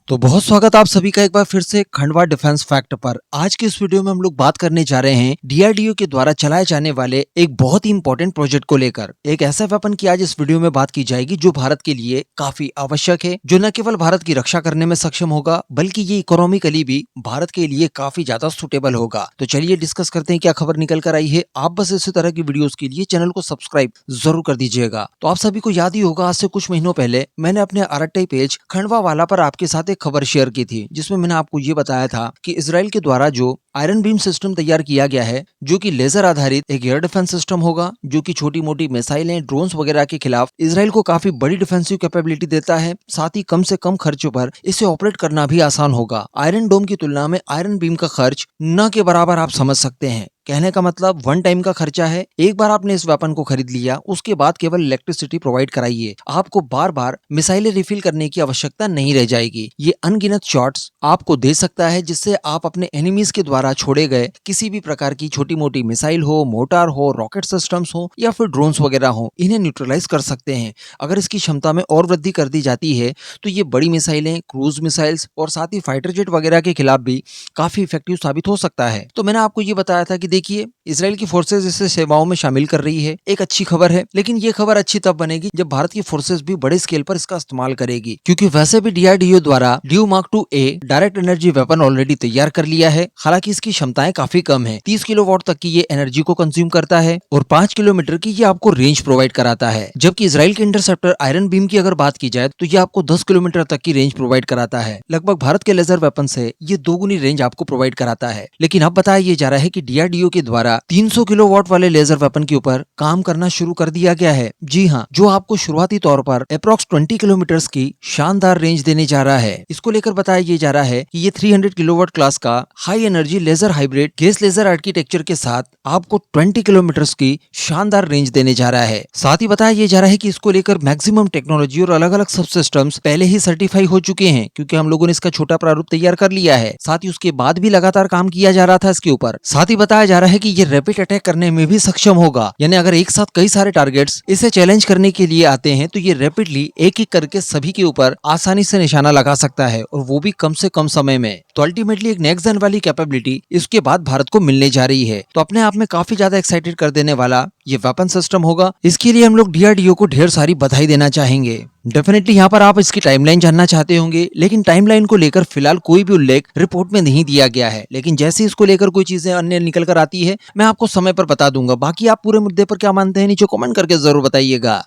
तो बहुत स्वागत आप सभी का एक बार फिर से खंडवा डिफेंस फैक्ट पर। आज की इस वीडियो में हम लोग बात करने जा रहे हैं डीआरडीओ के द्वारा चलाए जाने वाले एक बहुत ही इंपॉर्टेंट प्रोजेक्ट को लेकर। एक ऐसा वेपन की आज इस वीडियो में बात की जाएगी जो भारत के लिए काफी आवश्यक है, जो न केवल भारत की रक्षा करने में सक्षम होगा बल्कि ये इकोनॉमिकली भी भारत के लिए काफी ज्यादा सुटेबल होगा। तो चलिए डिस्कस करते हैं क्या खबर निकल कर आई है। आप बस इसी तरह की वीडियोस के लिए चैनल को सब्सक्राइब जरूर कर दीजिएगा। तो आप सभी को याद ही होगा, आज से कुछ महीनों पहले मैंने अपने आरटीआई पेज खंडवा वाला पर आपके साथ खबर शेयर की थी, जिसमें मैंने आपको ये बताया था कि इजराइल के द्वारा जो आयरन बीम सिस्टम तैयार किया गया है, जो कि लेजर आधारित एक एयर डिफेंस सिस्टम होगा, जो कि छोटी मोटी मिसाइलें, ड्रोन्स वगैरह के खिलाफ इजराइल को काफी बड़ी डिफेंसिव कैपेबिलिटी देता है। साथ ही कम से कम खर्चों पर इसे ऑपरेट करना भी आसान होगा। आयरन डोम की तुलना में आयरन बीम का खर्च न के बराबर आप समझ सकते हैं। कहने का मतलब वन टाइम का खर्चा है। एक बार आपने इस वेपन को खरीद लिया, उसके बाद केवल इलेक्ट्रिसिटी प्रोवाइड कराइए, आपको बार बार मिसाइलें रिफिल करने की आवश्यकता नहीं रह जाएगी। ये अनगिनत शॉट्स आपको दे सकता है, जिससे आप अपने एनिमीज के द्वारा छोड़े गए किसी भी प्रकार की छोटी मोटी मिसाइल हो, मोटार हो, रॉकेट सिस्टम्स हो या फिर ड्रोन्स वगैरह हो, इन्हें न्यूट्रलाइज कर सकते हैं। अगर इसकी क्षमता में और वृद्धि कर दी जाती है तो ये बड़ी मिसाइलें, क्रूज मिसाइल्स और साथ ही फाइटर जेट वगैरह के खिलाफ भी काफी इफेक्टिव साबित हो सकता है। तो मैंने आपको ये बताया था कि देखिए, इजराइल की फोर्सेज इसे सेवाओं में शामिल कर रही है, एक अच्छी खबर है। लेकिन ये खबर अच्छी तब बनेगी जब भारत की फोर्सेज भी बड़े स्केल पर इसका इस्तेमाल करेगी, क्योंकि वैसे भी डीआरडीओ द्वारा due mark 2A direct energy weapon already तैयार कर लिया है। हालांकि इसकी क्षमताएं काफी कम है, 30 किलोवाट तक की ये एनर्जी को कंज्यूम करता है और 5 किलोमीटर की ये आपको रेंज प्रोवाइड कराता है। जबकि इजराइल के इंटरसेप्टर आयरन बीम की अगर बात की जाए तो ये आपको 10 किलोमीटर तक की रेंज प्रोवाइड कराता है। लगभग भारत के लेजर वेपन से ये दोगुनी रेंज आपको प्रोवाइड कराता है। लेकिन अब बताया ये जा रहा है कि डीआरडीओ के द्वारा 300 किलोवाट वाले लेजर वेपन के ऊपर काम करना शुरू कर दिया गया है। जी हाँ, जो आपको शुरुआती तौर पर अप्रॉक्स 20 किलोमीटर की शानदार रेंज देने जा रहा है। इसको लेकर बताया ये जा रहा है कि ये 300 किलोवाट क्लास का high energy laser hybrid gas laser architecture के साथ आपको 20 किलोमीटर की शानदार रेंज देने जा रहा है। साथ ही बताया ये जा रहा है कि इसको लेकर मैक्सिमम टेक्नोलॉजी और अलग अलग सब सिस्टम्स पहले ही सर्टिफाई हो चुके हैं, क्योंकि हम लोगों ने इसका छोटा प्रारूप तैयार कर लिया है। साथ ही उसके बाद भी लगातार काम किया जा रहा था इसके ऊपर। साथ ही बताया जा रहा है कि ये रैपिड अटैक करने में भी सक्षम होगा, यानी अगर एक साथ कई सारे टारगेट्स इसे चैलेंज करने के लिए आते हैं तो ये रैपिडली एक एक करके सभी के ऊपर आसानी से निशाना लगा सकता है, और वो भी कम से कम समय में। तो अल्टीमेटली एक नेक्स्ट जेन वाली कैपेबिलिटी इसके बाद भारत को मिलने जा रही है। तो अपने आप में काफी ज्यादा एक्साइटेड कर देने वाला ये वेपन सिस्टम होगा। इसके लिए हम लोग डीआरडीओ को ढेर सारी बधाई देना चाहेंगे। डेफिनेटली यहाँ पर आप इसकी टाइमलाइन जानना चाहते होंगे, लेकिन टाइमलाइन को लेकर फिलहाल कोई भी उल्लेख रिपोर्ट में नहीं दिया गया है। लेकिन जैसे इसको लेकर कोई चीजें अन्य निकल कर आती है, मैं आपको समय पर बता दूंगा। बाकी आप पूरे मुद्दे पर क्या मानते हैं नीचे कमेंट करके जरूर बताइएगा।